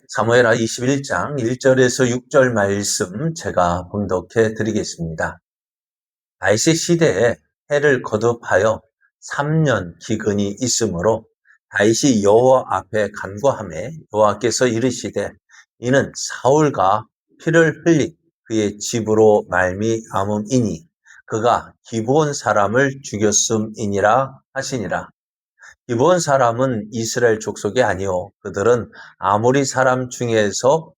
사무엘하 21장 1절에서 6절 말씀 제가 봉독해 드리겠습니다. 다윗의 시대에 해를 거듭하여 3년 기근이 있으므로 다윗이 여호와 앞에 간구하매 여호와께서 이르시되 이는 사울과 피를 흘린 그의 집으로 말미암음이니 그가 기브온 사람을 죽였음이니라 하시니라. 기브온 사람은 이스라엘 족속이 아니요 그들은 아모리 사람 중에서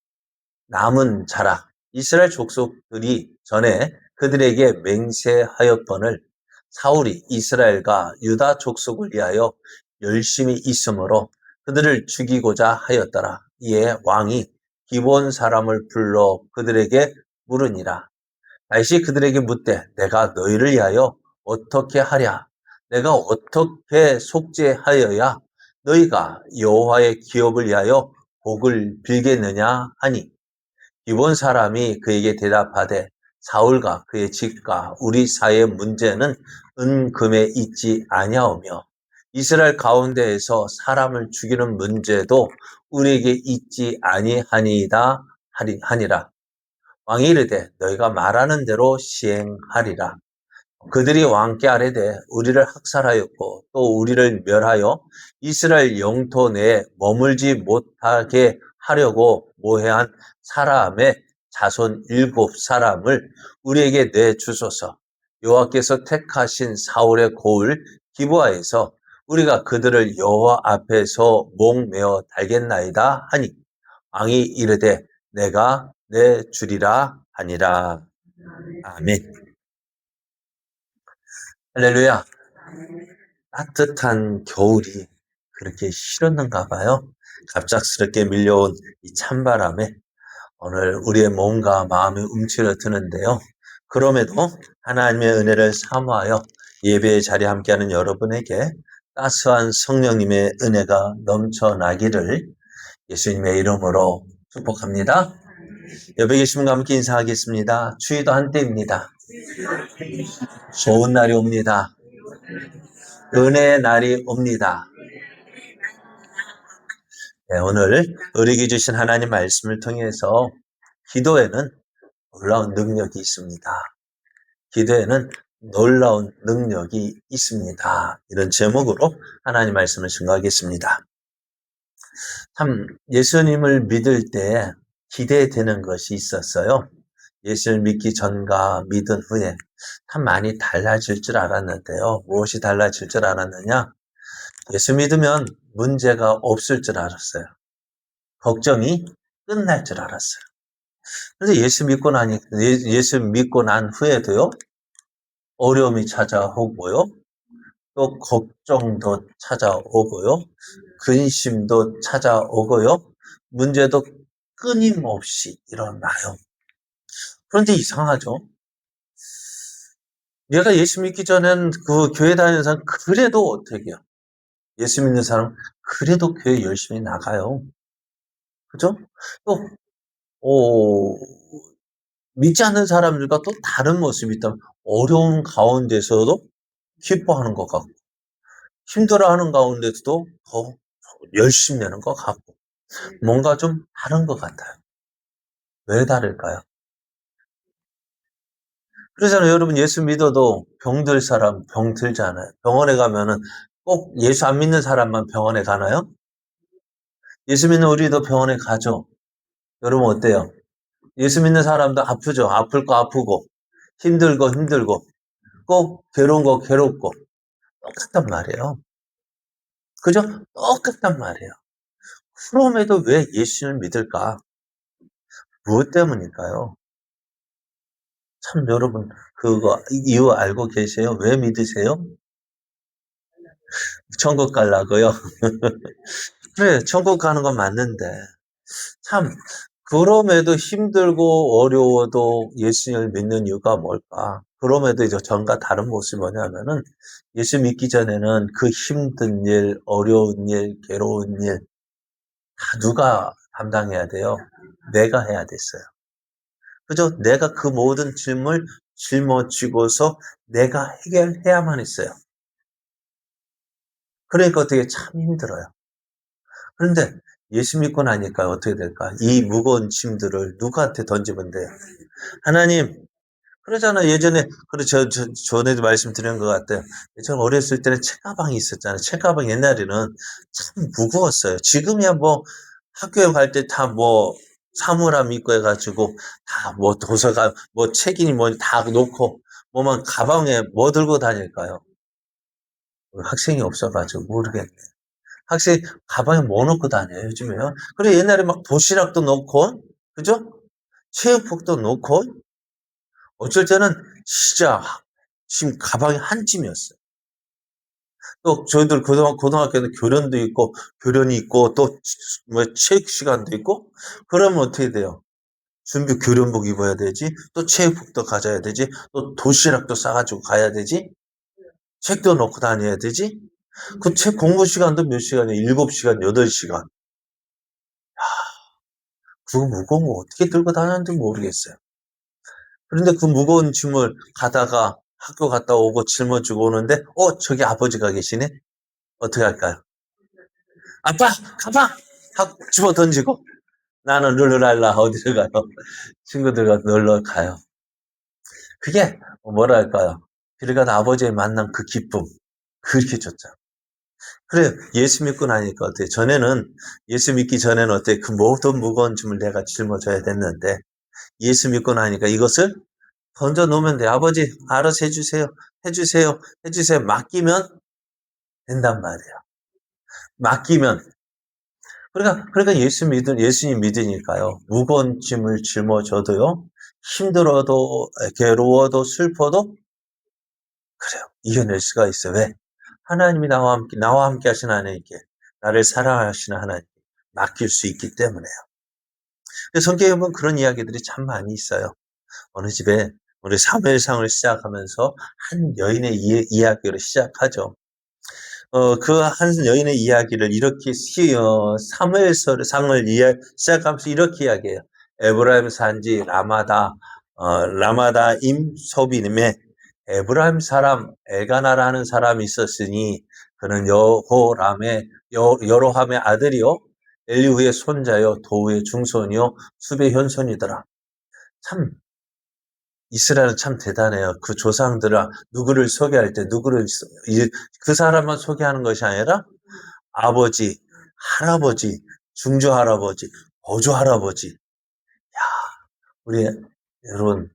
남은 자라. 이스라엘 족속들이 전에 그들에게 맹세하였거늘 사울이 이스라엘과 유다 족속을 위하여 열심히 있으므로 그들을 죽이고자 하였더라. 이에 왕이 기브온 사람을 불러 그들에게 물으니라. 다윗이 그들에게 묻되 내가 너희를 위하여 어떻게 하랴? 내가 어떻게 속죄하여야 너희가 여호와의 기업을 위하여 복을 빌겠느냐 하니 기브온 사람이 그에게 대답하되 사울과 그의 집과 우리 사이의 문제는 은금에 있지 아니하오며 이스라엘 가운데에서 사람을 죽이는 문제도 우리에게 있지 아니하니이다 하니라. 왕이 이르되 너희가 말하는 대로 시행하리라. 그들이 왕께 아뢰되 우리를 학살하였고 또 우리를 멸하여 이스라엘 영토 내에 머물지 못하게 하려고 모해한 사람의 자손 7사람을 우리에게 내주소서. 여호와께서 택하신 사울의 고을 기브아에서 우리가 그들을 여호와 앞에서 목매어 달겠나이다 하니 왕이 이르되 내가 내주리라 하니라. 아멘. 할렐루야. 따뜻한 겨울이 그렇게 싫었는가 봐요. 갑작스럽게 밀려온 이 찬바람에 오늘 우리의 몸과 마음이 움츠러드는데요. 그럼에도 하나님의 은혜를 사모하여 예배의 자리에 함께하는 여러분에게 따스한 성령님의 은혜가 넘쳐나기를 예수님의 이름으로 축복합니다. 옆에 계신 분과 함께 인사하겠습니다. 추위도 한때입니다. 좋은 날이 옵니다. 은혜의 날이 옵니다. 네, 오늘 우리에게 주신 하나님 말씀을 통해서 기도에는 놀라운 능력이 있습니다. 기도에는 놀라운 능력이 있습니다. 이런 제목으로 하나님 말씀을 증거하겠습니다. 참 예수님을 믿을 때 기대되는 것이 있었어요. 예수를 믿기 전과 믿은 후에 참 많이 달라질 줄 알았는데요. 무엇이 달라질 줄 알았느냐? 예수 믿으면 문제가 없을 줄 알았어요. 걱정이 끝날 줄 알았어요. 그래서 예수 믿고 난 후에도요, 어려움이 찾아오고요, 또 걱정도 찾아오고요, 근심도 찾아오고요, 문제도 끊임없이 일어나요. 그런데 이상하죠? 내가 예수 믿기 전엔 그 교회 다니는 사람 그래도 어떻게 해요? 예수 믿는 사람 그래도 교회 열심히 나가요. 그죠? 또 믿지 않는 사람들과 또 다른 모습이 있다면 어려운 가운데서도 기뻐하는 것 같고 힘들어하는 가운데서도 더 열심히 내는 것 같고 뭔가 좀 다른 것 같아요. 왜 다를까요? 그러잖아요. 여러분 예수 믿어도 병들 사람 병 들잖아요. 병원에 가면은 꼭 예수 안 믿는 사람만 병원에 가나요? 예수 믿는 우리도 병원에 가죠. 여러분 어때요? 예수 믿는 사람도 아프죠. 아플 거 아프고 힘들고 꼭 괴로운 거 괴롭고 똑같단 말이에요. 그죠? 똑같단 말이에요. 그럼에도 왜 예수를 믿을까? 무엇 때문일까요? 참 여러분 그거 이유 알고 계세요? 왜 믿으세요? 천국 가려고요? 그래 천국 가는 건 맞는데 참 그럼에도 힘들고 어려워도 예수님을 믿는 이유가 뭘까? 그럼에도 이제 전과 다른 모습이 뭐냐면은 예수 믿기 전에는 그 힘든 일, 어려운 일, 괴로운 일 다 누가 담당해야 돼요? 내가 해야 됐어요. 그죠? 내가 그 모든 짐을 짊어지고서 내가 해결해야만 했어요. 그러니까 어떻게 참 힘들어요. 그런데 예수 믿고 나니까 어떻게 될까? 이 무거운 짐들을 누구한테 던지면 돼요? 하나님, 그러잖아. 예전에, 그래, 전에도 말씀드린 것 같아요. 예전 어렸을 때는 책가방이 있었잖아요. 책가방 옛날에는 참 무거웠어요. 지금이야 뭐 학교에 갈 때 다 뭐 사물함 있고 해가지고 다 뭐 도서관, 뭐 책이니 뭐 다 놓고 뭐만 가방에 뭐 들고 다닐까요? 학생이 없어가지고 모르겠네. 학생 가방에 뭐 넣고 다녀요, 요즘에요? 그래, 옛날에 막 도시락도 넣고, 그죠? 체육복도 넣고, 어쩔 때는 진짜 지금 가방이 한 짐이었어요. 또 저희들 고등학교는 교련도 있고, 교련이 있고, 또 뭐 체육 시간도 있고, 그러면 어떻게 돼요? 준비 교련복 입어야 되지, 또 체육복도 가져야 되지, 또 도시락도 싸가지고 가야 되지, 책도 넣고 다녀야 되지, 그 책 공부 시간도 몇 시간이에요? 7시간, 8시간. 그거 무거운 거 어떻게 들고 다녔는지 모르겠어요. 그런데 그 무거운 짐을 가다가 학교 갔다 오고 짊어지고 오는데, 저기 아버지가 계시네? 어떻게 할까요? 아빠, 가방! 하고 집어 던지고, 나는 룰루랄라 어디를 가요? 친구들과 놀러 가요. 그게 뭐랄까요? 길 가다 아버지의 만남 그 기쁨. 그렇게 좋죠. 그래, 예수 믿고 나니까 어때요? 예수 믿기 전에는 어때요? 그 모든 무거운 짐을 내가 짊어져야 됐는데, 예수 믿고 나니까 이것을 던져 놓으면 돼. 아버지, 알아서 해주세요. 해주세요. 해주세요. 맡기면 된단 말이에요. 맡기면. 그러니까 예수님 믿으니까요. 무거운 짐을 짊어져도요. 힘들어도, 괴로워도, 슬퍼도, 그래요. 이겨낼 수가 있어요. 왜? 하나님이 나와 함께 하신 하나님께, 나를 사랑하시는 하나님께 맡길 수 있기 때문에요. 성경에 보면 그런 이야기들이 참 많이 있어요. 어느 집에 우리 사무엘상을 시작하면서 한 여인의 이야기로 시작하죠. 그 한 여인의 이야기를 이렇게 사무엘상을 시작하면서 이렇게 이야기해요. 에브라임 산지 라마다임 소비님의 에브라임 사람 엘가나라는 사람이 있었으니 그는 여로함의 아들이요 엘리후의 손자요 도우의 중손이요 숲의 현손이더라. 참 이스라엘은 참 대단해요. 그 조상들아 누구를 소개할 때 그 사람만 소개하는 것이 아니라 아버지, 할아버지, 중조 할아버지, 보조 할아버지. 우리 여러분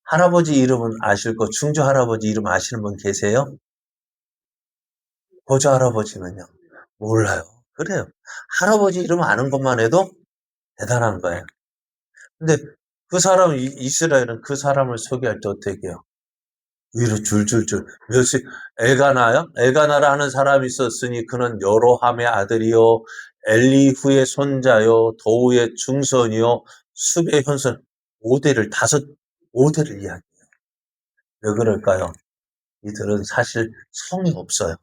할아버지 이름은 아실 거, 중조 할아버지 이름 아시는 분 계세요? 보조 할아버지는요? 몰라요. 그래요. 할아버지 이름 아는 것만 해도 대단한 거예요. 근데 이스라엘은 그 사람을 소개할 때 어떻게 해요? 위로 줄줄줄 몇십 엘가나요? 엘가나라 하는 사람이 있었으니 그는 여로함의 아들이요 엘리후의 손자요 도우의 중손이요 숲의 현손 5대를 이야기해요. 왜 그럴까요? 이들은 사실 성이 없어요.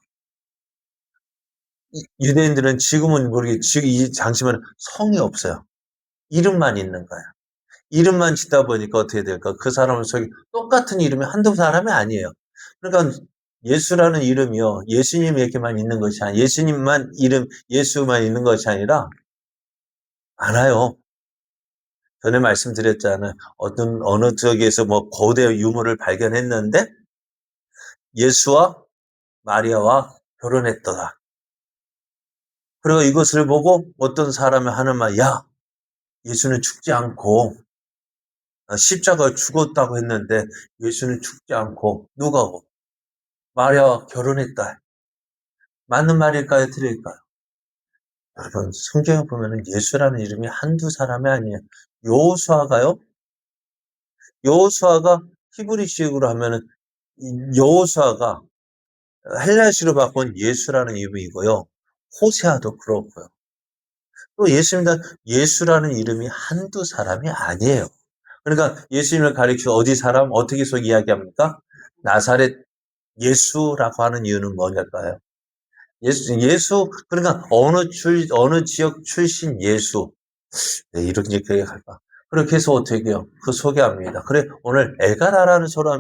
유대인들은 지금은 모르겠 지금 이 장시면 성이 없어요. 이름만 있는 거예요. 이름만 짓다 보니까 어떻게 될까? 그 사람을 똑같은 이름이 한두 사람이 아니에요. 그러니까 예수라는 이름이요. 예수님에게만 있는 것이 아니라 예수만 있는 것이 아니라 많아요. 전에 말씀드렸잖아요. 어느 쪽에서 뭐 고대 유물을 발견했는데 예수와 마리아와 결혼했더라. 그리고 이것을 보고 어떤 사람이 하는 말, 야, 예수는 죽지 않고 십자가에 죽었다고 했는데 예수는 죽지 않고 누가고 마리아와 결혼했다. 맞는 말일까요? 틀릴까요? 여러분 성경에 보면 예수라는 이름이 한두 사람이 아니에요. 여호수아가요. 여호수아가 히브리식으로 하면은 여호수아가 헬라식으로 바꾼 예수라는 이름이고요. 호세아도 그렇고요. 또 예수라는 이름이 한두 사람이 아니에요. 그러니까 예수님을 가리켜 어떻게 이야기합니까? 나사렛 예수라고 하는 이유는 뭐냐까요? 그러니까 어느 지역 출신 예수. 네, 이렇게 할까? 그렇게 해서 어떻게 해요? 그 소개합니다. 그래, 오늘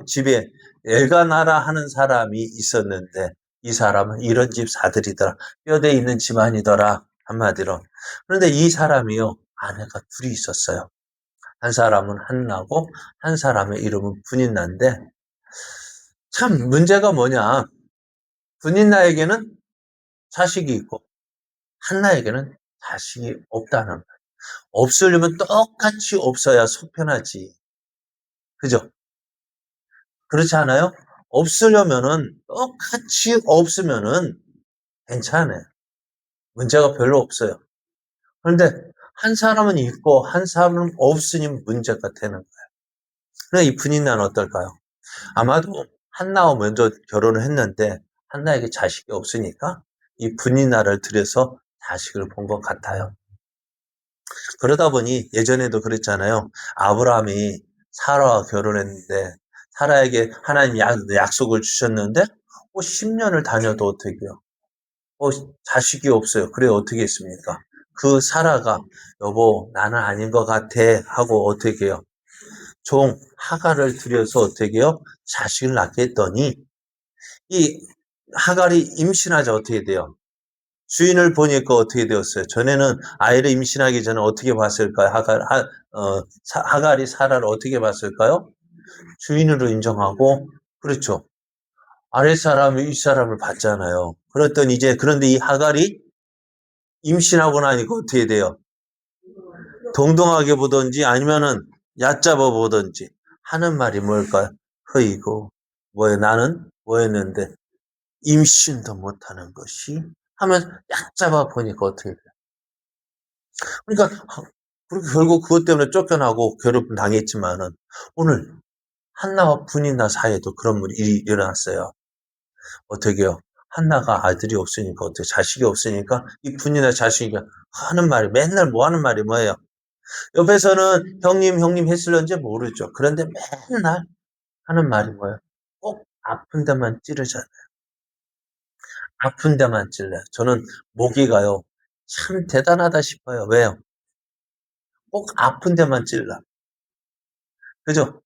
집에 엘가나라 하는 사람이 있었는데, 이 사람은 이런 집 사들이더라. 뼈대 있는 집안이더라. 한마디로. 그런데 이 사람이요, 아내가 둘이 있었어요. 한 사람은 한나고 한 사람의 이름은 분인나인데, 참 문제가 뭐냐. 분인나에게는 자식이 있고 한나에게는 자식이 없다는 거예요. 없으려면 똑같이 없어야 속 편하지. 그죠? 그렇지 않아요? 없으려면은 똑같이 없으면은 괜찮아요. 문제가 별로 없어요. 그런데 한 사람은 있고 한 사람은 없으니 문제가 되는 거예요. 그럼 이 분인나는 어떨까요? 아마도 한나와 먼저 결혼을 했는데 한나에게 자식이 없으니까 이 분인나를 들여서 자식을 본 것 같아요. 그러다 보니 예전에도 그랬잖아요. 아브라함이 사라와 결혼했는데 사라에게 하나님 약속을 주셨는데 10년을 다녀도 어떻게요? 자식이 없어요. 그래 어떻게 했습니까? 그 사라가 여보 나는 아닌 것 같아 하고 어떻게 해요? 종 하갈을 들여서 어떻게 해요? 자식을 낳게 했더니 이 하갈이 임신하자 어떻게 돼요? 주인을 보니까 어떻게 되었어요? 전에는 아이를 임신하기 전에 어떻게 봤을까요? 하갈이 사라를 어떻게 봤을까요? 주인으로 인정하고, 그렇죠. 아랫사람이 윗사람을 봤잖아요. 그랬더니 그런데 이 하갈이 임신하고 나니까 어떻게 돼요? 동동하게 보든지 아니면은 얕잡아 보든지 하는 말이 뭘까요? 허이고, 나는 뭐였는데, 임신도 못하는 것이 하면 얕잡아 보니까 어떻게 돼요? 그러니까 그렇게 결국 그것 때문에 쫓겨나고 괴롭힘 당했지만은 오늘 한나와 분인나 사이에도 그런 일이 일어났어요. 어떻게요? 한나가 아들이 없으니까 어떻게 자식이 없으니까 이 분인나 자식이 하는 말이 맨날 뭐 하는 말이 뭐예요? 옆에서는 형님 했을런지 모르죠. 그런데 맨날 하는 말이 뭐예요? 꼭 아픈 데만 찌르잖아요. 아픈 데만 찔러요. 저는 모기가요. 참 대단하다 싶어요. 왜요? 꼭 아픈 데만 찔러. 그죠?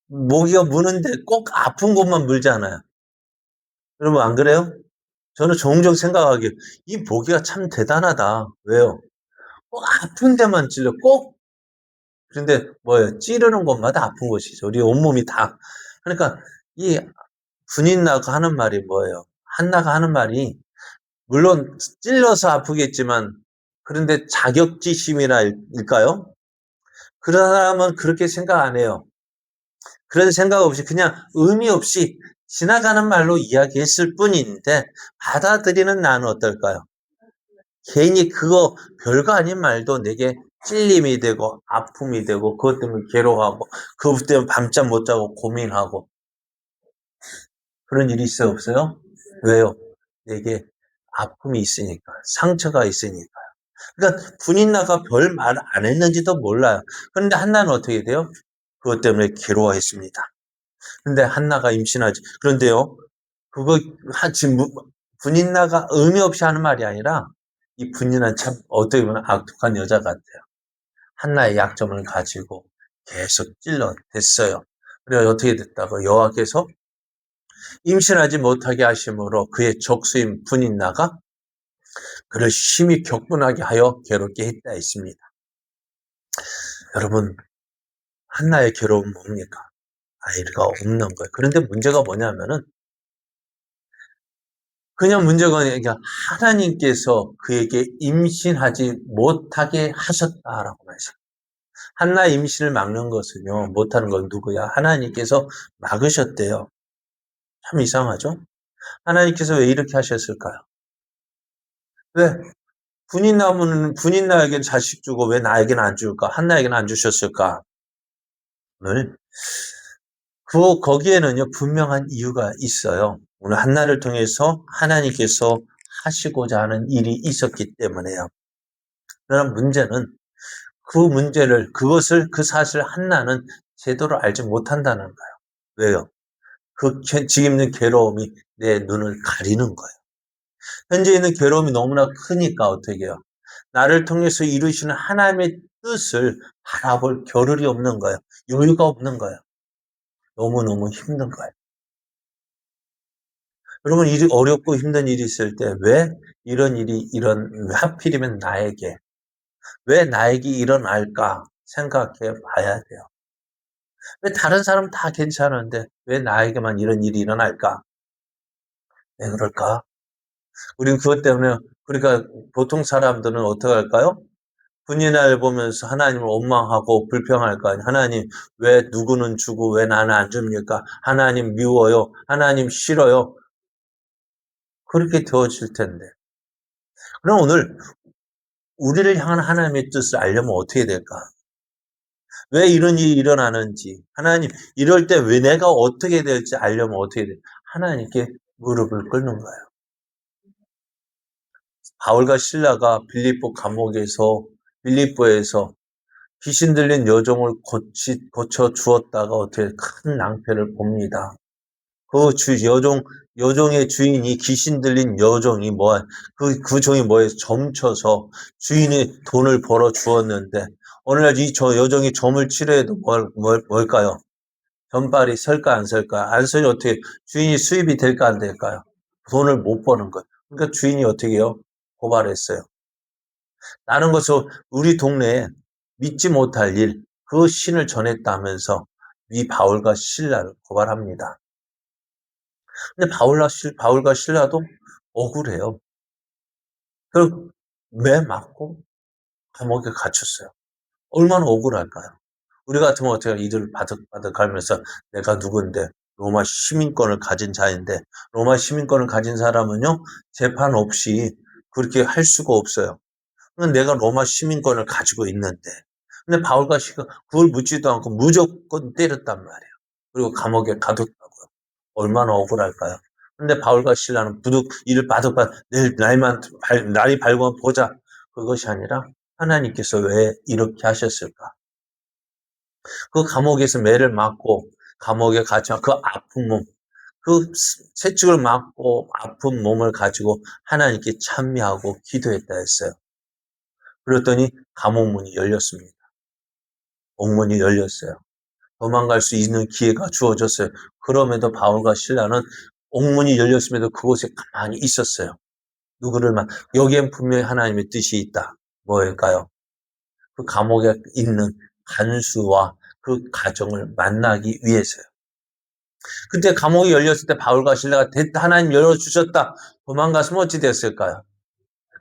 모기가 무는데 꼭 아픈 곳만 물잖아요. 여러분 안 그래요? 저는 종종 생각하기에 이 모기가 참 대단하다. 왜요? 꼭 아픈 데만 찔러. 꼭 그런데 뭐예요? 찌르는 곳마다 아픈 곳이죠. 우리 온몸이 다. 그러니까 이 분인나가 하는 말이 뭐예요? 한나가 하는 말이 물론 찔러서 아프겠지만 그런데 자격지심이랄까요? 그런 사람은 그렇게 생각 안 해요. 그런 생각 없이 그냥 의미 없이 지나가는 말로 이야기했을 뿐인데 받아들이는 나는 어떨까요? 괜히 그거 별거 아닌 말도 내게 찔림이 되고 아픔이 되고 그것 때문에 괴로워하고 그것 때문에 밤잠 못 자고 고민하고 그런 일이 있어요 없어요? 왜요? 내게 아픔이 있으니까 상처가 있으니까 그러니까 분인나가 별 말 안 했는지도 몰라요. 그런데 한나는 어떻게 돼요? 그것 때문에 괴로워했습니다. 근데 한나가 임신하지. 그런데요, 그거 지금 분인나가 의미 없이 하는 말이 아니라 이 분인나는 참 어떻게 보면 악독한 여자 같아요. 한나의 약점을 가지고 계속 찔러댔어요. 그래서 어떻게 됐다고 여호와께서 임신하지 못하게 하심으로 그의 족수인 분인나가 그를 심히 격분하게 하여 괴롭게 했다 했습니다. 여러분 한나의 괴로움은 뭡니까? 아이가 없는 거예요. 그런데 문제가 뭐냐면은 그냥 문제가 아니라 하나님께서 그에게 임신하지 못하게 하셨다라고 말했어요. 한나의 임신을 막는 것은요, 못하는 건 누구야? 하나님께서 막으셨대요. 참 이상하죠? 하나님께서 왜 이렇게 하셨을까요? 왜? 분인나에게는 자식 주고 왜 나에게는 안 줄까? 한나에게는 안 주셨을까? 오늘 거기에는요, 분명한 이유가 있어요. 오늘 한나를 통해서 하나님께서 하시고자 하는 일이 있었기 때문에요. 그러나 문제는 그 사실을 한나는 제대로 알지 못한다는 거예요. 왜요? 지금 있는 괴로움이 내 눈을 가리는 거예요. 현재 있는 괴로움이 너무나 크니까 어떻게 해요? 나를 통해서 이루시는 하나님의 뜻을 바라볼 겨를이 없는 거예요. 여유가 없는 거예요. 너무너무 힘든 거예요. 여러분, 일이 어렵고 힘든 일이 있을 때 왜 이런 일이 왜 하필이면 나에게, 왜 나에게 일어날까 생각해 봐야 돼요. 왜 다른 사람 다 괜찮은데 왜 나에게만 이런 일이 일어날까? 왜 그럴까? 우린 그것 때문에, 그러니까 보통 사람들은 어떻게 할까요? 분이날 보면서 하나님을 원망하고 불평할 거 아니에요. 하나님, 왜 누구는 주고 왜 나는 안 줍니까? 하나님 미워요. 하나님 싫어요. 그렇게 되어질 텐데. 그럼 오늘 우리를 향한 하나님의 뜻을 알려면 어떻게 될까? 왜 이런 일이 일어나는지, 하나님, 이럴 때 왜 내가 어떻게 될지 알려면 어떻게 돼? 하나님께 무릎을 꿇는 거예요. 바울과 실라가 빌립보에서 귀신 들린 여종을 고쳐 주었다가 어떻게 큰 낭패를 봅니다. 여종의 주인이 귀신 들린 여종이 그 종이 뭐에 점쳐서 주인이 돈을 벌어 주었는데, 오늘날 여종이 점을 치료해도 뭘까요? 전발이 설까 안 설까? 안 서니 어떻게 주인이 수입이 될까 안 될까요? 돈을 못 버는 거예요. 그러니까 주인이 어떻게 해요? 고발했어요. 다른 것으로 우리 동네에 믿지 못할 일, 그 신을 전했다면서 이 바울과 실라를 고발합니다. 근데 바울과 실라도 억울해요. 그리고 매 맞고 감옥에 갇혔어요. 얼마나 억울할까요? 우리 같으면 어떻게 이들 바득바득 갈면서 내가 누군데 로마 시민권을 가진 자인데, 로마 시민권을 가진 사람은요 재판 없이 그렇게 할 수가 없어요. 내가 로마 시민권을 가지고 있는데, 근데 바울과 시가 그걸 묻지도 않고 무조건 때렸단 말이에요. 그리고 감옥에 가뒀다고요. 얼마나 억울할까요? 근데 바울과 실라는 이를 바득바득 날이 밝으면 보자. 그것이 아니라 하나님께서 왜 이렇게 하셨을까? 그 감옥에서 매를 맞고 감옥에 갇혀 그 아픈 몸, 그 채찍을 맞고 아픈 몸을 가지고 하나님께 찬미하고 기도했다 했어요. 그랬더니 감옥 문이 열렸습니다. 옥문이 열렸어요. 도망갈 수 있는 기회가 주어졌어요. 그럼에도 바울과 실라는 옥문이 열렸음에도 그곳에 가만히 있었어요. 여기엔 분명히 하나님의 뜻이 있다. 뭐일까요? 그 감옥에 있는 간수와 그 가정을 만나기 위해서요. 그때 감옥이 열렸을 때 바울과 실라가 하나님 열어주셨다. 도망갔으면 어찌 됐을까요?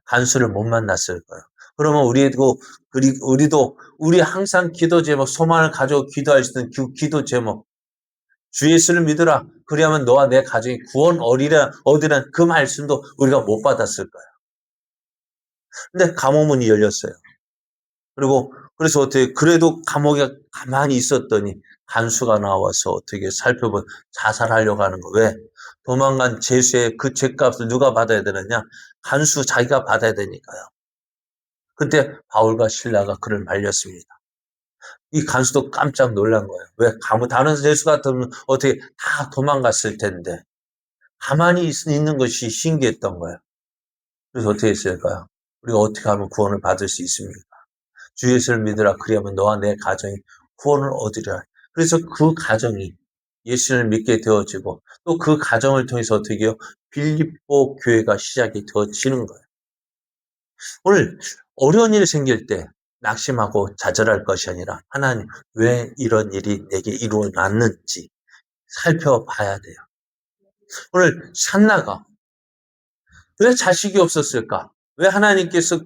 간수를 못 만났을 거예요. 그러면 우리도 우리 항상 기도 제목, 소망을 가지고 기도할 수 있는 기도 제목, 주 예수를 믿으라. 그리하면 너와 내 가정이 구원 얻으란 그 말씀도 우리가 못 받았을 거예요. 근데 감옥문이 열렸어요. 그래서 어떻게, 그래도 감옥에 가만히 있었더니 간수가 나와서 어떻게 살펴본 자살하려고 하는 거. 왜? 도망간 죄수의 그 죄값을 누가 받아야 되느냐? 간수 자기가 받아야 되니까요. 그때 바울과 실라가 그를 말렸습니다. 이 간수도 깜짝 놀란 거예요. 왜? 다른 죄수 같으면 어떻게 다 도망갔을 텐데 가만히 있는 것이 신기했던 거예요. 그래서 어떻게 했을까요? 우리가 어떻게 하면 구원을 받을 수 있습니까? 주 예수를 믿으라. 그리하면 너와 내 가정이 구원을 얻으리라. 그래서 그 가정이 예수를 믿게 되어지고, 또 그 가정을 통해서 어떻게 해요? 빌립보 교회가 시작이 되어지는 거예요. 오늘 어려운 일이 생길 때 낙심하고 좌절할 것이 아니라, 하나님, 왜 이런 일이 내게 이루어졌는지 살펴봐야 돼요. 오늘 산나가 왜 자식이 없었을까? 왜 하나님께서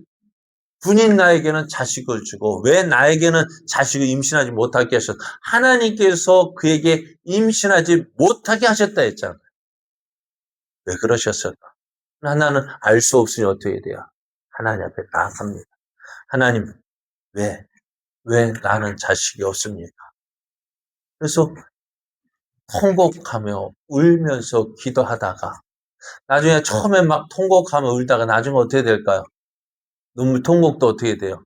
군인 나에게는 자식을 주고 왜 나에게는 자식을 임신하지 못하게 하셨다? 하나님께서 그에게 임신하지 못하게 하셨다 했잖아요. 왜 그러셨을까? 하나는 알 수 없으니 어떻게 돼요? 하나님 앞에 나아갑니다. 하나님, 왜 나는 자식이 없습니까? 그래서 통곡하며 울면서 기도하다가 나중에 처음에 막 통곡하며 울다가 나중에 어떻게 될까요? 눈물 통곡도 어떻게 돼요?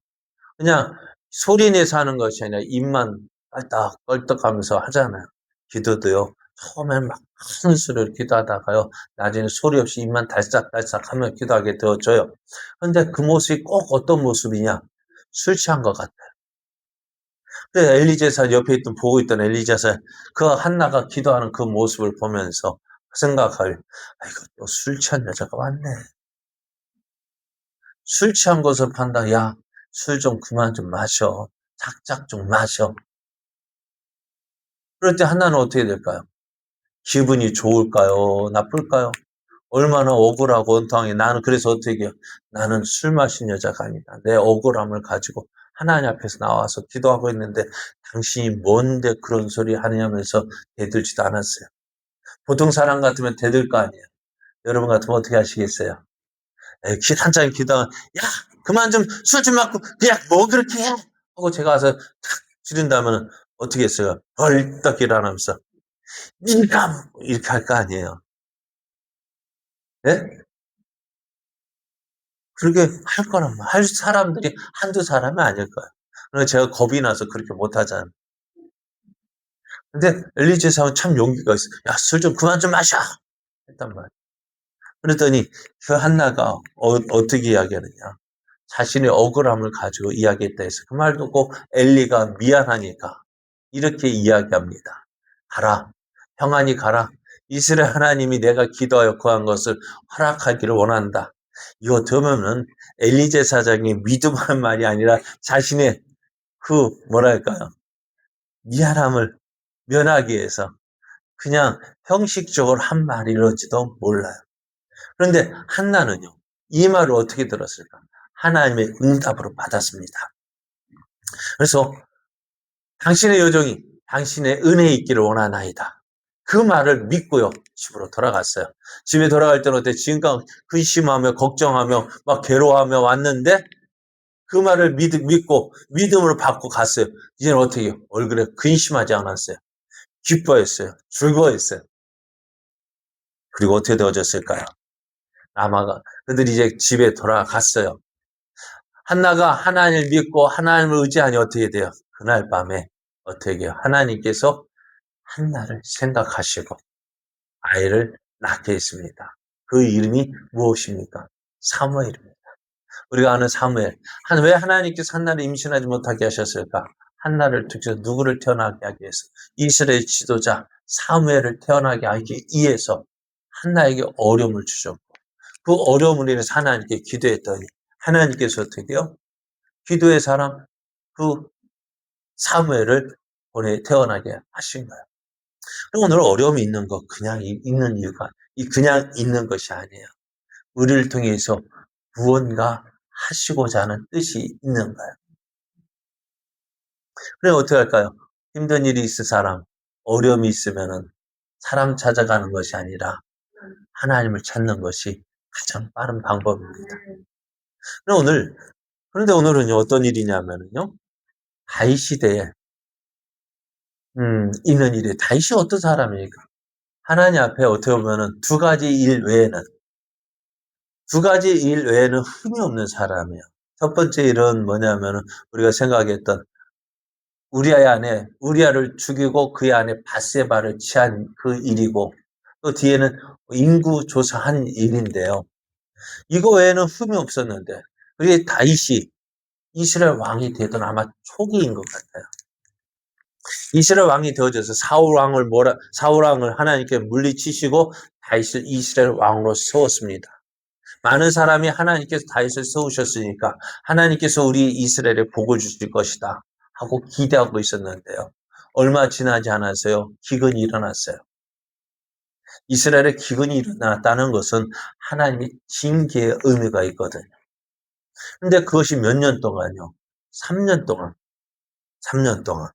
그냥 소리 내서 하는 것이 아니라 입만 깔떡깔떡하면서 하잖아요. 기도도요. 처음엔 막 큰 소리로 기도하다가요. 나중에 소리 없이 입만 달싹달싹 하며 기도하게 되어져요. 그런데 그 모습이 꼭 어떤 모습이냐? 술 취한 것 같아요. 그래서 보고 있던 엘리제사 그 한나가 기도하는 그 모습을 보면서 생각할, 아이고, 또 술 취한 여자가 왔네. 술 취한 것을 판단, 야, 술 좀 그만 좀 마셔. 작작 좀 마셔. 그럴 때 한나는 어떻게 될까요? 기분이 좋을까요? 나쁠까요? 얼마나 억울하고 원통하게 나는 그래서 어떻게 해요? 나는 술 마신 여자가 아니다. 내 억울함을 가지고 하나님 앞에서 나와서 기도하고 있는데 당신이 뭔데 그런 소리 하냐면서 대들지도 않았어요. 보통 사람 같으면 대들 거 아니에요. 여러분 같으면 어떻게 하시겠어요? 한참 기도하면 야 그만 좀 술 좀 먹고 그냥 뭐 그렇게 해 하고 제가 와서 탁 지른다면 어떻게 했어요? 벌떡 일어나면서 네가 이렇게 할 거 아니에요. 예? 그렇게 할 거란 말. 할 사람들이 한두 사람이 아닐 거예요. 그래서 제가 겁이 나서 그렇게 못 하잖아요. 근데 엘리제 사원 참 용기가 있어. 야, 술 좀 그만 좀 마셔! 했단 말이에요. 그랬더니 그 한나가 어떻게 이야기하느냐. 자신의 억울함을 가지고 이야기했다 해서 그 말 듣고 엘리가 미안하니까 이렇게 이야기합니다. 가라. 평안히 가라. 이스라엘 하나님이 내가 기도하여 구한 것을 허락하기를 원한다. 이거 들으면은 엘리제 사장이 믿음한 말이 아니라 자신의 그 뭐랄까요? 미안함을 면하기 위해서 그냥 형식적으로 한 말이럴지도 몰라요. 그런데 한나는요. 이 말을 어떻게 들었을까? 하나님의 응답으로 받았습니다. 그래서 당신의 여정이 당신의 은혜에 있기를 원하나이다. 그 말을 믿고요. 집으로 돌아갔어요. 집에 돌아갈 때는 어때? 지금까지 근심하며 걱정하며 막 괴로워하며 왔는데 그 말을 믿고 믿음으로 받고 갔어요. 이제는 어떻게 해요? 얼굴에 근심하지 않았어요. 기뻐했어요. 즐거워했어요. 그리고 어떻게 되어졌을까요? 아마가 그들이 이제 집에 돌아갔어요. 한나가 하나님을 믿고 하나님을 의지하니 어떻게 돼요? 그날 밤에 어떻게 해요? 하나님께서 한나를 생각하시고 아이를 낳게 했습니다. 그 이름이 무엇입니까? 사무엘입니다. 우리가 아는 사무엘. 왜 하나님께서 한나를 임신하지 못하게 하셨을까? 한나를 특히 누구를 태어나게 하기 위해서 이스라엘 지도자 사무엘을 태어나게 하기 위해서 한나에게 어려움을 주셨고 그 어려움을 인해서 하나님께 기도했더니 하나님께서 어떻게 해요? 기도의 사람 그 사무엘을 보내 태어나게 하신 거예요. 그리고 오늘 어려움이 있는 거 그냥 있는 이유가 그냥 있는 것이 아니에요. 우리를 통해서 무언가 하시고자 하는 뜻이 있는 거예요. 그럼 어떻게 할까요? 힘든 일이 있을 사람, 어려움이 있으면은 사람 찾아가는 것이 아니라 하나님을 찾는 것이 가장 빠른 방법입니다. 그런데 오늘은요, 어떤 일이냐면요, 다윗 시대에, 있는 일이, 다윗이 어떤 사람입니까? 하나님 앞에 어떻게 보면은 두 가지 일 외에는 흠이 없는 사람이에요. 첫 번째 일은 뭐냐면은 우리가 생각했던 우리아를 죽이고 그의 안에 밧세바를 취한 그 일이고 또 뒤에는 인구 조사한 일인데요. 이거 외에는 흠이 없었는데 그게 다윗이 이스라엘 왕이 되던 아마 초기인 것 같아요. 이스라엘 왕이 되어져서 사울 왕을 하나님께 물리치시고 다윗을 이스라엘 왕으로 세웠습니다. 많은 사람이 하나님께서 다윗을 세우셨으니까 하나님께서 우리 이스라엘에 복을 주실 것이다 하고 기대하고 있었는데요. 얼마 지나지 않았어요. 기근이 일어났어요. 이스라엘에 기근이 일어났다는 것은 하나님의 징계의 의미가 있거든요. 근데 그것이 몇 년 동안요? 3년 동안. 3년 동안.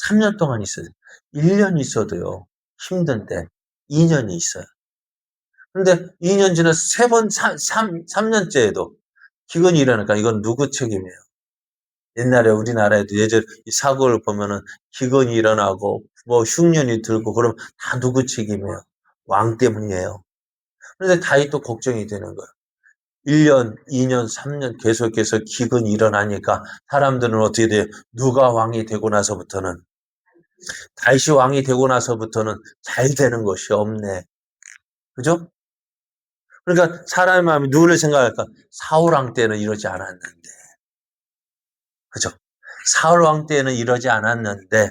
3년 동안 있어요. 1년 있어도요. 힘든데 2년이 있어요. 근데 2년 지나서 3년째에도 기근이 일어나니까 이건 누구 책임이에요? 옛날에 우리나라에도 예전 이 사고를 보면은 기근이 일어나고 뭐 흉년이 들고 그러면 다 누구 책임이에요? 왕 때문이에요. 그런데 다윗도 걱정이 되는 거예요. 1년, 2년, 3년 계속해서 기근이 일어나니까 사람들은 어떻게 돼요? 누가 왕이 되고 나서부터는 다윗이 왕이 되고 나서부터는 잘 되는 것이 없네. 그죠? 그러니까 사람의 마음이 누구를 생각할까? 사울 왕 때는 이러지 않았는데. 그죠? 사울 왕 때는 이러지 않았는데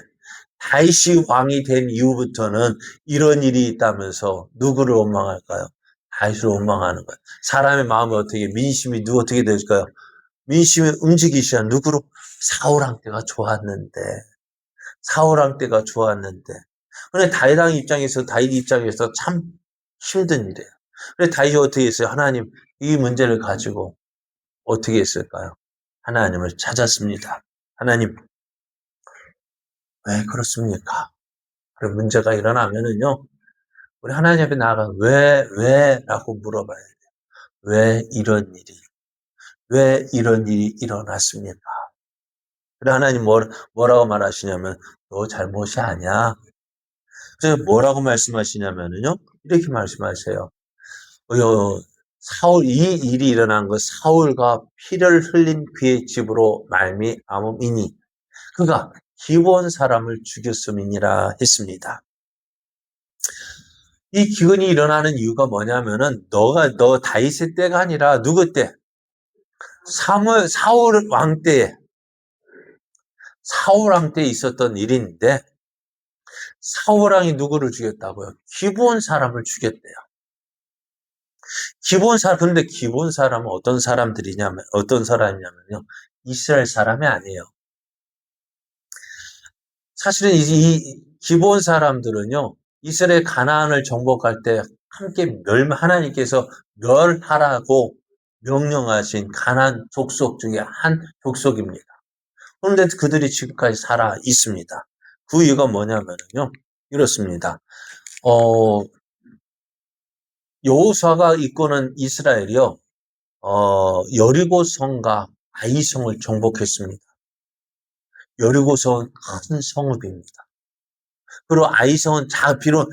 다윗이 왕이 된 이후부터는 이런 일이 있다면서 누구를 원망할까요? 다윗을 원망하는 거예요. 사람의 마음이 어떻게, 민심이 어떻게 될까요? 민심이 움직이셔야 누구로? 사울왕 때가 좋았는데, 사울왕 때가 좋았는데. 근데 다윗 입장에서 참 힘든 일이에요. 근데 다윗이 어떻게 했어요? 하나님, 이 문제를 가지고 어떻게 했을까요? 하나님을 찾았습니다. 하나님, 왜 그렇습니까? 그런 문제가 일어나면은요, 우리 하나님 앞에 나아가 왜? 라고 물어봐야 돼요. 왜 이런 일이 일어났습니까? 그래, 하나님 뭐라고 말하시냐면, 너 잘못이 아니야. 그래서 뭐라고 말씀하시냐면요, 이렇게 말씀하세요. 이 일이 일어난 것, 사울과 피를 흘린 그의 집으로 말미암음이니, 그가 기브온 사람을 죽였음이니라 했습니다. 이 기근이 일어나는 이유가 뭐냐면은 너 다윗의 때가 아니라 누구 때? 사울 왕 때에 있었던 일인데 사울 왕이 누구를 죽였다고요? 기브온 사람을 죽였대요. 근데 기브온 사람은 어떤 사람이냐면요. 이스라엘 사람이 아니에요. 사실은 이 기브온 사람들은요. 이스라엘 가나안을 정복할 때 함께 하나님께서 멸하라고 명령하신 가나안 족속 중에 한 족속입니다. 그런데 그들이 지금까지 살아 있습니다. 그 이유가 뭐냐면요. 이렇습니다. 여호수아가 이끄는 이스라엘이요. 여리고성과 아이성을 정복했습니다. 여리고성은 큰 성읍입니다. 그리고 아이성은 비록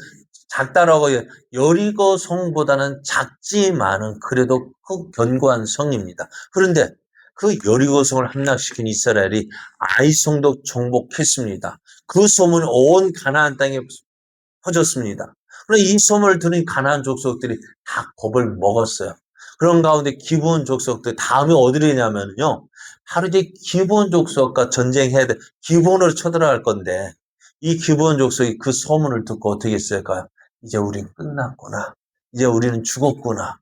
작다라고 여리고성보다는 작지만은 그래도 견고한 성입니다. 그런데 그 여리고성을 함락시킨 이스라엘이 아이성도 정복했습니다. 그 소문이 온 가나안 땅에 퍼졌습니다. 그런데 이 소문을 들은 가나안 족속들이 다 겁을 먹었어요. 그런 가운데 기브온 족속들 다음에 어디냐면요. 바로 이제 기브온 족속과 전쟁해야 돼. 기브온으로 쳐들어갈 건데 이 기브온 족속이 그 소문을 듣고 어떻게 했을까요? 이제 우리는 끝났구나. 이제 우리는 죽었구나.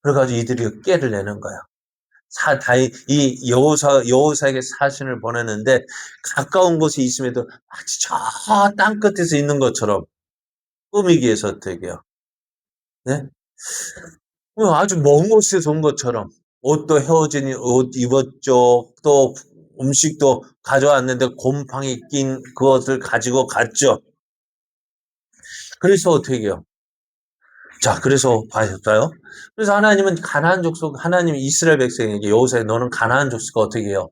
그래가지고 이들이 깨를 내는 거야. 이 여호사에게 사신을 보내는데 가까운 곳에 있음에도 마치 저 땅끝에서 있는 것처럼 꾸미기 위해서 어떻게 해요? 네? 아주 먼 곳에서 온 것처럼 옷도 헤어진 옷 입었죠. 또 음식도 가져왔는데 곰팡이 낀 그것을 가지고 갔죠. 그래서 어떻게 해요? 자, 그래서 봐셨어요? 그래서 하나님은 하나님 이스라엘 백성에게 여호사에 너는 가나안 족속과 어떻게 해요?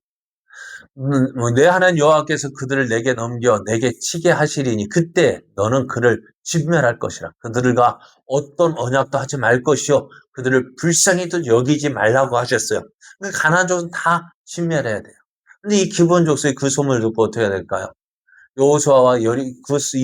내 하나님 여호와께서 그들을 내게 넘겨 내게 치게 하시리니 그때 너는 그를 진멸할 것이라. 그들과 어떤 언약도 하지 말 것이요. 그들을 불쌍히도 여기지 말라고 하셨어요. 그러니까 가나안 족은 다 진멸해야 돼요. 근데 이 기본 족속이 그 소문을 듣고 어떻게 해야 될까요? 여호수아와 이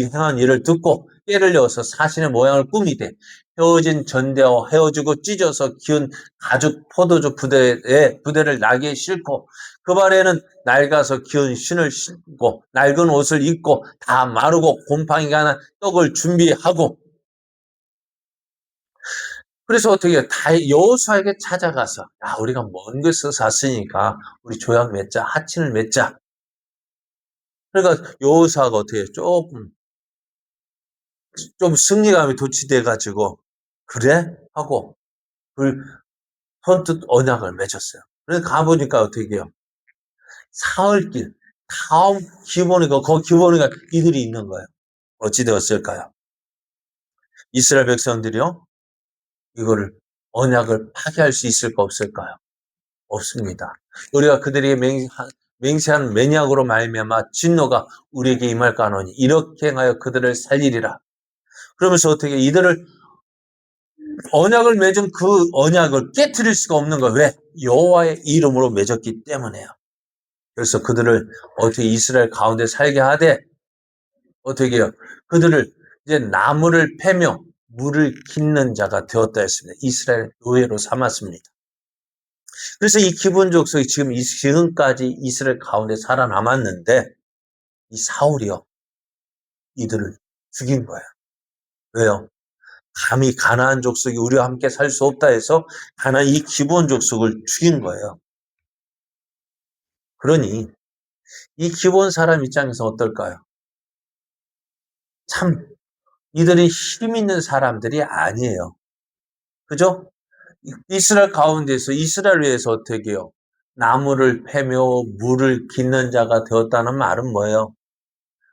행한 일을 듣고 깨를 내어서 사신의 모양을 꾸미되 헤어진 전대와 헤어지고 찢어서 기운 가죽 포도주 부대를 나게 싣고 그 발에는 낡아서 기운 신을 신고 낡은 옷을 입고 다 마르고 곰팡이가 난 떡을 준비하고 그래서 어떻게 해요? 여호수아에게 찾아가서 우리가 먼 곳에서 샀으니까 우리 조약 맺자 하친을 맺자. 그러니까 여호수아가 어떻게 해요? 좀 승리감이 도취돼가지고 그래? 하고 선뜻 언약을 맺었어요. 그래서 가보니까 어떻게 해요? 사흘길 다음 기본이가 이들이 있는 거예요. 어찌 되었을까요? 이스라엘 백성들이요? 이거를 언약을 파괴할 수 있을까 없을까요? 없습니다. 우리가 그들에게 맹세한 맹약으로 말미암아 진노가 우리에게 임할까 하노니 이렇게 행하여 그들을 살리리라. 그러면서 어떻게 이들을 언약을 맺은 그 언약을 깨트릴 수가 없는 거예요. 왜? 여호와의 이름으로 맺었기 때문에요. 그래서 그들을 어떻게 이스라엘 가운데 살게 하되 어떻게 해요? 그들을 이제 나무를 패며 물을 깃는 자가 되었다 했습니다. 이스라엘 노예로 삼았습니다. 그래서 이 기본 족속이 지금까지 이스라엘 가운데 살아남았는데 이 사울이요. 이들을 죽인 거예요. 왜요? 감히 가나안 족속이 우리와 함께 살 수 없다 해서 가나안 이 기브온 족속을 죽인 거예요. 그러니 이 기브온 사람 입장에서 어떨까요? 참 이들이 힘 있는 사람들이 아니에요. 그죠? 이스라엘 가운데서 이스라엘 위해서 어떻게 해요? 나무를 패며 물을 깃는 자가 되었다는 말은 뭐예요?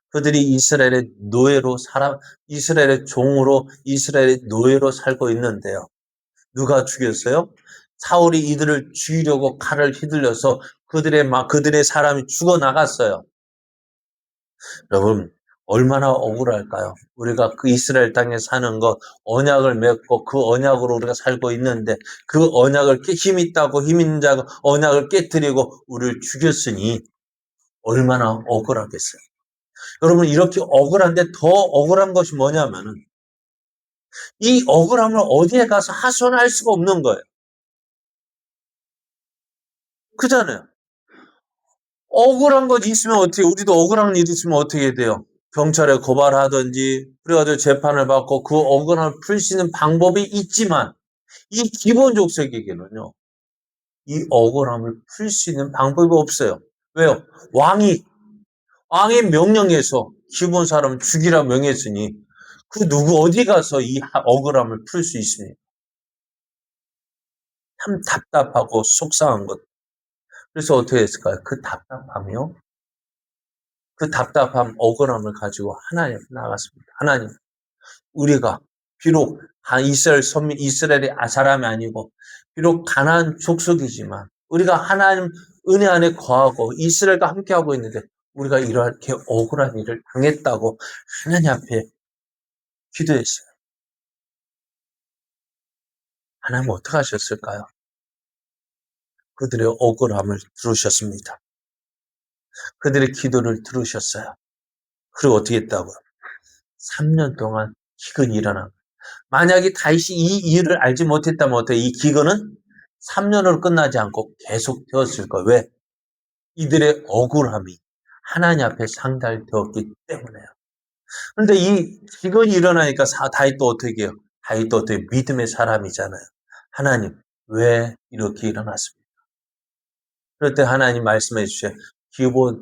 그들이 이스라엘의 노예로 이스라엘의 종으로 이스라엘의 노예로 살고 있는데요. 누가 죽였어요? 사울이 이들을 죽이려고 칼을 휘둘려서 그들의 사람이 죽어 나갔어요. 여러분, 얼마나 억울할까요? 우리가 그 이스라엘 땅에 사는 것, 언약을 맺고 그 언약으로 우리가 살고 있는데 그 언약을 힘 있다고 힘 있는 자가 언약을 깨뜨리고 우리를 죽였으니 얼마나 억울하겠어요. 여러분, 이렇게 억울한데 더 억울한 것이 뭐냐면은 이 억울함을 어디에 가서 하소연할 수가 없는 거예요. 그잖아요. 억울한 것 있으면 어떻게, 우리도 억울한 일 있으면 어떻게 돼요? 경찰에 고발하든지, 그래가지고 재판을 받고 그 억울함을 풀 수 있는 방법이 있지만, 이 기본족속에게는요, 이 억울함을 풀 수 있는 방법이 없어요. 왜요? 왕의 명령에서 기본 사람을 죽이라 명했으니, 그 누구 어디 가서 이 억울함을 풀 수 있습니까? 참 답답하고 속상한 것. 그래서 어떻게 했을까요? 그 답답함, 억울함을 가지고 하나님 앞에 나갔습니다. 하나님, 우리가 비록 이스라엘이 사람이 아니고 비록 가나안 족속이지만 우리가 하나님 은혜 안에 거하고 이스라엘과 함께하고 있는데 우리가 이렇게 억울한 일을 당했다고 하나님 앞에 기도했어요. 하나님 어떻게 하셨을까요? 그들의 억울함을 들으셨습니다. 그들의 기도를 들으셨어요. 그리고 어떻게 했다고요? 3년 동안 기근이 일어나. 만약에 다윗이 이 이유를 알지 못했다면 어때? 이 기근은 3년으로 끝나지 않고 계속 되었을 거예요. 왜? 이들의 억울함이 하나님 앞에 상달되었기 때문에요. 그런데 이 기근이 일어나니까 다윗도 어떻게 해요? 다윗도 어떻게 믿음의 사람이잖아요. 하나님, 왜 이렇게 일어났습니까? 그럴 때 하나님 말씀해 주셔요.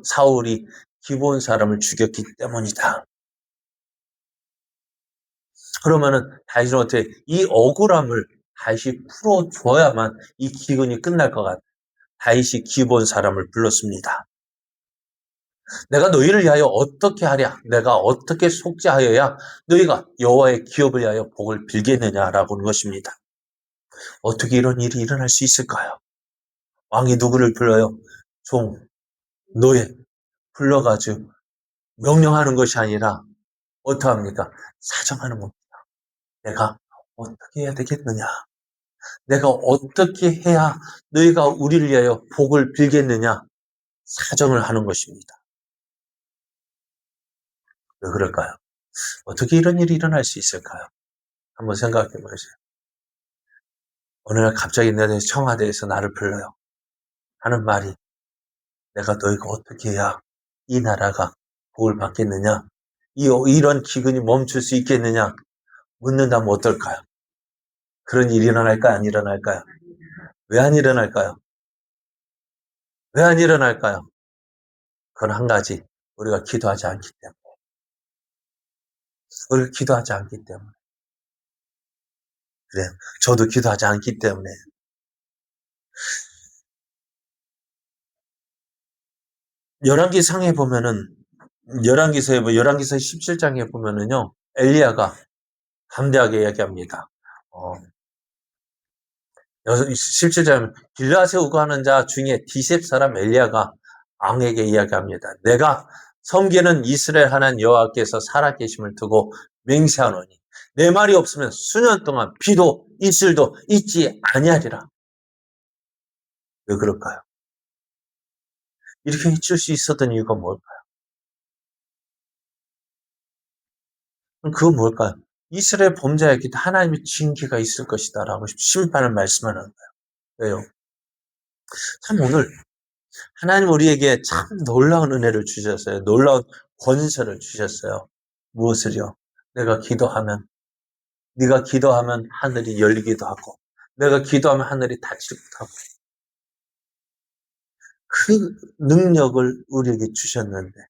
사울이 기본 사람을 죽였기 때문이다. 그러면은 다윗은 어떻게 이 억울함을 다시 풀어줘야만 이 기근이 끝날 것 같아요. 다윗이 기본 사람을 불렀습니다. 내가 너희를 위하여 어떻게 하랴? 내가 어떻게 속죄하여야 너희가 여호와의 기업을 위하여 복을 빌겠느냐라고 하는 것입니다. 어떻게 이런 일이 일어날 수 있을까요? 왕이 누구를 불러요? 종, 노예 불러가지고 명령하는 것이 아니라 어떻게 합니까? 사정하는 겁니다. 내가 어떻게 해야 되겠느냐? 내가 어떻게 해야 너희가 우리를 위하여 복을 빌겠느냐? 사정을 하는 것입니다. 왜 그럴까요? 어떻게 이런 일이 일어날 수 있을까요? 한번 생각해 보세요. 어느 날 갑자기 내 청와대에서 나를 불러요. 하는 말이 내가 너희가 어떻게 해야 이 나라가 복을 받겠느냐? 이런 기근이 멈출 수 있겠느냐? 묻는다면 어떨까요? 그런 일이 일어날까요? 안 일어날까요? 왜 안 일어날까요? 왜 안 일어날까요? 그건 한 가지. 우리가 기도하지 않기 때문에. 우리가 기도하지 않기 때문에. 그래. 저도 기도하지 않기 때문에. 열왕기상에 보면은, 열왕기서 17장에 보면은요, 엘리야가 담대하게 이야기합니다. 17장 길라세 우거하는 자 중에 디셉 사람 엘리야가 왕에게 이야기합니다. 내가 섬기는 이스라엘 하나님 여호와께서 살아계심을 두고 맹세하노니 내 말이 없으면 수년 동안 비도 이슬도 있지 아니하리라. 왜 그럴까요? 이렇게 해줄 수 있었던 이유가 뭘까요? 그건 뭘까요? 이스라엘 범죄에게도 하나님의 징계가 있을 것이다라고 심판을 말씀하는 거예요. 왜요? 참 오늘 하나님 우리에게 참 놀라운 은혜를 주셨어요. 놀라운 권세를 주셨어요. 무엇을요? 내가 기도하면, 네가 기도하면 하늘이 열리기도 하고, 내가 기도하면 하늘이 닫히기도 하고, 그 능력을 우리에게 주셨는데,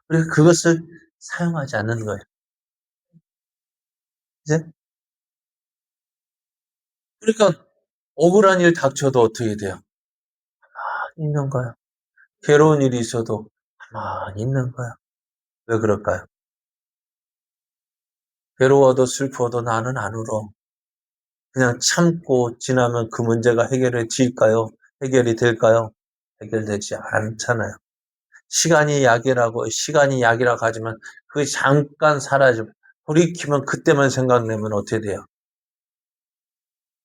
우리가 그것을 사용하지 않는 거예요. 이제? 그러니까 억울한 일 닥쳐도 어떻게 돼요? 있는 거야. 괴로운 일이 있어도 가만히 있는 거야. 왜 그럴까요? 괴로워도 슬퍼도 나는 안 울어. 그냥 참고 지나면 그 문제가 해결해질까요? 해결이 될까요? 해결되지 않잖아요. 시간이 약이라고 하지만 그 잠깐 사라지면, 돌이키면 그때만 생각내면 어떻게 돼요?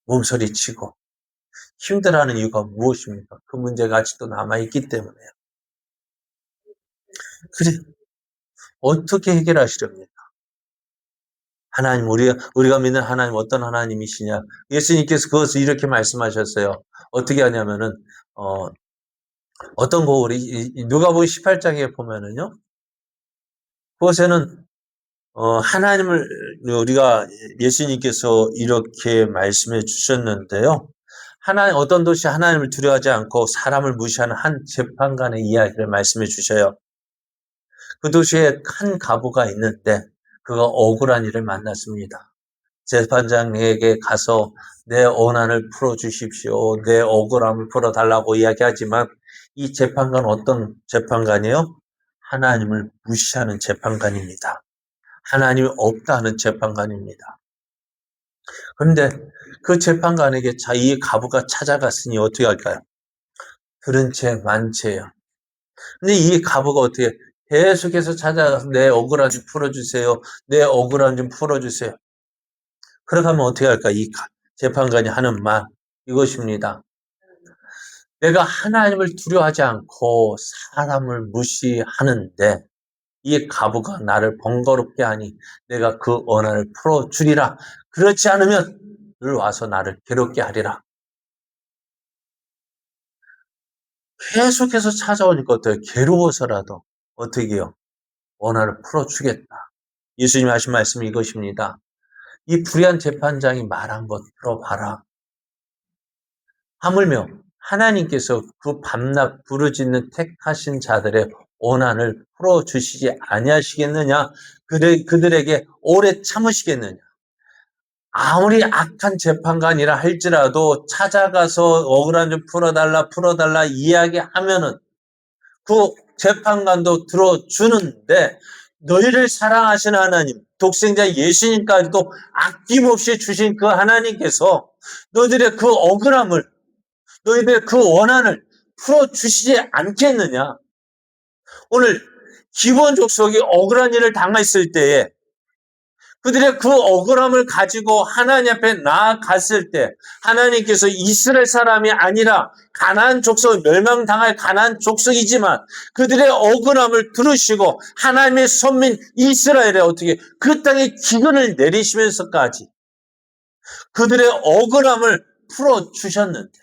몸서리치고 힘들어하는 이유가 무엇입니까? 그 문제가 아직도 남아있기 때문에요. 그래, 어떻게 해결하시렵니까? 하나님, 우리가 믿는 하나님 어떤 하나님이시냐? 예수님께서 그것을 이렇게 말씀하셨어요. 어떻게 하냐면은, 어떤 거, 누가복음 18장에 보면은요, 그것에는, 하나님을, 우리가 예수님께서 이렇게 말씀해 주셨는데요. 어떤 도시 하나님을 두려워하지 않고 사람을 무시하는 한 재판관의 이야기를 말씀해 주셔요. 그 도시에 한 과부가 있는데, 그가 억울한 일을 만났습니다. 재판장에게 가서 내 원한을 풀어주십시오. 내 억울함을 풀어달라고 이야기하지만 이 재판관은 어떤 재판관이에요? 하나님을 무시하는 재판관입니다. 하나님이 없다는 재판관입니다. 그런데 그 재판관에게 이 과부가 찾아갔으니 어떻게 할까요? 들은 채 만채예요. 근데 이 과부가 어떻게 계속해서 찾아가서 내 억울함 좀 풀어주세요. 내 억울함 좀 풀어주세요. 그렇게 하면 어떻게 할까? 이 재판관이 하는 말, 이것입니다. 내가 하나님을 두려워하지 않고 사람을 무시하는데 이 과부가 나를 번거롭게 하니 내가 그 원한을 풀어주리라. 그렇지 않으면 늘 와서 나를 괴롭게 하리라. 계속해서 찾아오니까 어때요? 괴로워서라도 어떻게 해요? 원한을 풀어주겠다. 예수님이 하신 말씀이 이것입니다. 이 불의한 재판장이 말한 것 들어봐라. 하물며 하나님께서 그 밤낮 부르짖는 택하신 자들의 원한을 풀어주시지 아니하시겠느냐? 그들에게 오래 참으시겠느냐? 아무리 악한 재판관이라 할지라도 찾아가서 억울한 좀 풀어달라 이야기하면은 그 재판관도 들어주는데 너희를 사랑하시는 하나님, 독생자 예수님까지도 아낌없이 주신 그 하나님께서 너희들의 그 억울함을, 너희들의 그 원한을 풀어주시지 않겠느냐? 오늘 기본 족속이 억울한 일을 당했을 때에 그들의 그 억울함을 가지고 하나님 앞에 나아갔을 때 하나님께서 이스라엘 사람이 아니라 가나안 족속, 멸망당할 가나안 족속이지만 그들의 억울함을 들으시고 하나님의 선민 이스라엘에 어떻게 그 땅에 기근을 내리시면서까지 그들의 억울함을 풀어주셨는데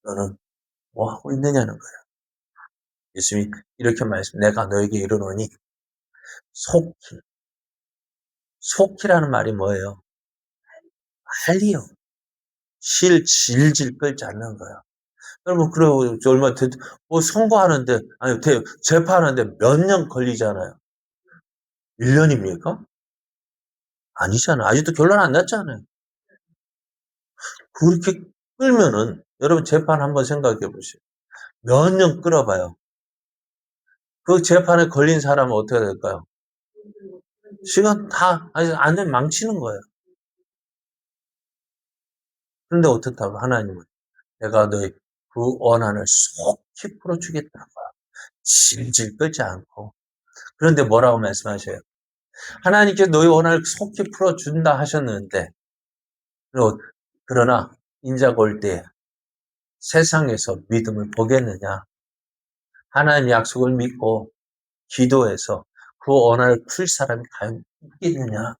너는 뭐 하고 있느냐는 거예요. 예수님이 이렇게 내가 너에게 이르노니 속히, 속히라는 말이 뭐예요? 빨리요. 질질 끌지 않는 거야. 여러분, 그리고 뭐 선고하는데, 아니, 재판하는데 몇 년 걸리잖아요. 1년입니까? 아니잖아요. 아직도 결론 안 났잖아요. 그렇게 끌면은, 여러분 재판 한번 생각해 보세요. 몇 년 끌어봐요. 그 재판에 걸린 사람은 어떻게 될까요? 시간 아니, 안 되면 망치는 거예요. 그런데 어떻다고 하나님은 내가 너의 그 원한을 속히 풀어주겠다고 질질 끌지 않고. 그런데 뭐라고 말씀하셔요? 하나님께서 너희 원한을 속히 풀어준다 하셨는데, 그러나 인자가 올 때 세상에서 믿음을 보겠느냐? 하나님 약속을 믿고 기도해서 그 원한을 풀 사람이 과연 있겠느냐?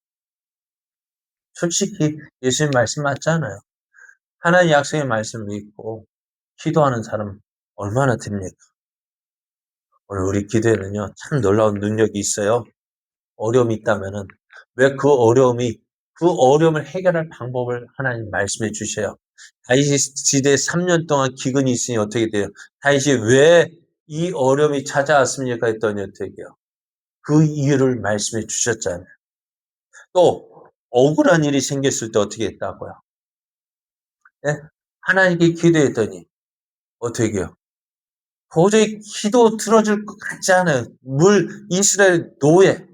솔직히 예수님 말씀 맞잖아요. 하나님 약속의 말씀 믿고 기도하는 사람 얼마나 됩니까? 오늘 우리 기도에는요, 참 놀라운 능력이 있어요. 어려움이 있다면은, 왜 그 어려움을 해결할 방법을 하나님 말씀해 주셔요. 다윗이 시대 3년 동안 기근이 있으니 어떻게 돼요? 다윗이 왜 이 어려움이 찾아왔습니까? 했더니 어떻게 해요? 그 이유를 말씀해 주셨잖아요. 또, 억울한 일이 생겼을 때 어떻게 했다고요? 예? 하나님께 기도했더니 어떻게 해요? 도저히 기도 들어줄 것 같지 않아요. 이스라엘 노예,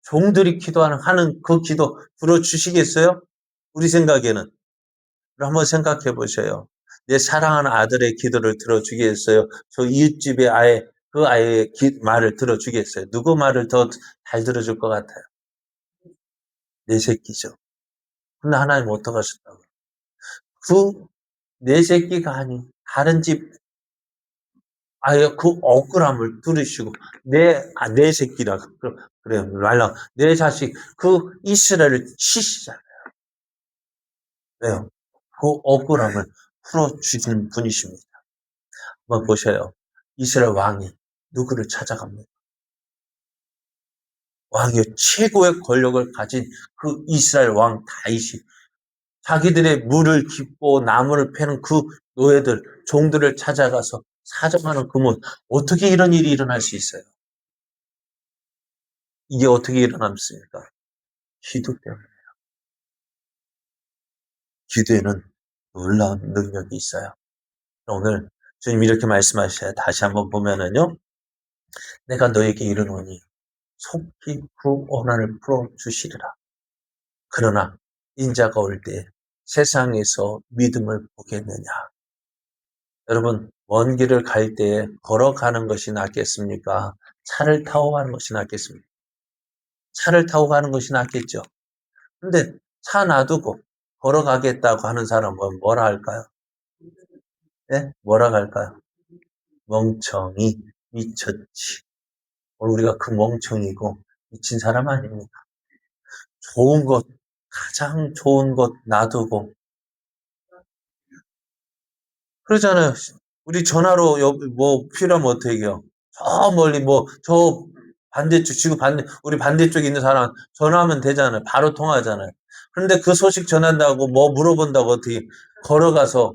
종들이 하는 그 기도 들어주시겠어요? 우리 생각에는. 한번 생각해 보세요. 내 사랑하는 아들의 기도를 들어주겠어요? 저 이웃집의 그 아이의 말을 들어주겠어요? 누구 말을 더 잘 들어줄 것 같아요? 내 새끼죠. 근데 하나님 어떡하셨다고? 그 내 새끼가 아닌 다른 집 아예 그 억울함을 들으시고 내 새끼라 그래 말라 내 자식 그 이스라엘을 치시잖아요. 왜요? 그 억울함을 풀어주시는 분이십니다. 한번 보셔요. 이스라엘 왕이 누구를 찾아갑니까? 왕이 최고의 권력을 가진 그 이스라엘 왕 다윗이 자기들의 물을 깃고 나무를 패는 그 노예들, 종들을 찾아가서 사정하는 어떻게 이런 일이 일어날 수 있어요? 이게 어떻게 일어났습니까? 기도 때문에. 기도에는 놀라운 능력이 있어요. 오늘 주님 이렇게 말씀하셔야 다시 한번 보면은요. 내가 너에게 이르노니 속히 그 원한을 풀어주시리라. 그러나 인자가 올 때 세상에서 믿음을 보겠느냐. 여러분 먼 길을 갈 때 걸어가는 것이 낫겠습니까? 차를 타고 가는 것이 낫겠습니까? 차를 타고 가는 것이 낫겠죠. 근데 차 놔두고 걸어가겠다고 하는 사람은 뭐라 할까요? 네? 뭐라 할까요? 멍청이, 미쳤지. 우리가 그 멍청이고 미친 사람 아닙니까? 가장 좋은 것 놔두고 그러잖아요. 우리 전화로 필요하면 어떻게 해요? 저 멀리 저 우리 반대쪽에 있는 사람 전화하면 되잖아요. 바로 통화하잖아요. 그런데 그 소식 전한다고 물어본다고 어떻게 걸어가서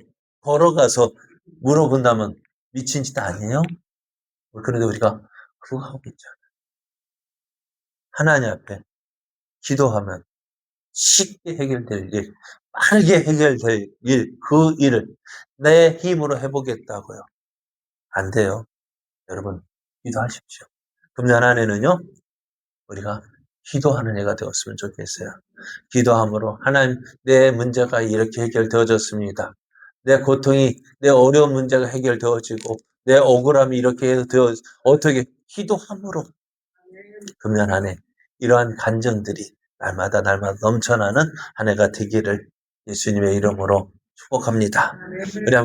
물어본다면 미친 짓 아니에요? 그런데 우리가 그거 하고 있잖아요. 하나님 앞에 기도하면 쉽게 해결될 일, 빠르게 해결될 일, 그 일을 내 힘으로 해보겠다고요. 안 돼요. 여러분, 기도하십시오. 금년 한 해는요, 우리가 기도하는 해가 되었으면 좋겠어요. 기도함으로 하나님, 내 문제가 이렇게 해결되어졌습니다. 내 어려운 문제가 해결되어지고, 내 억울함이 이렇게 어떻게 기도함으로 금년 한 해, 이러한 간증들이 날마다 넘쳐나는 한 해가 되기를 예수님의 이름으로 축복합니다. 우리 함께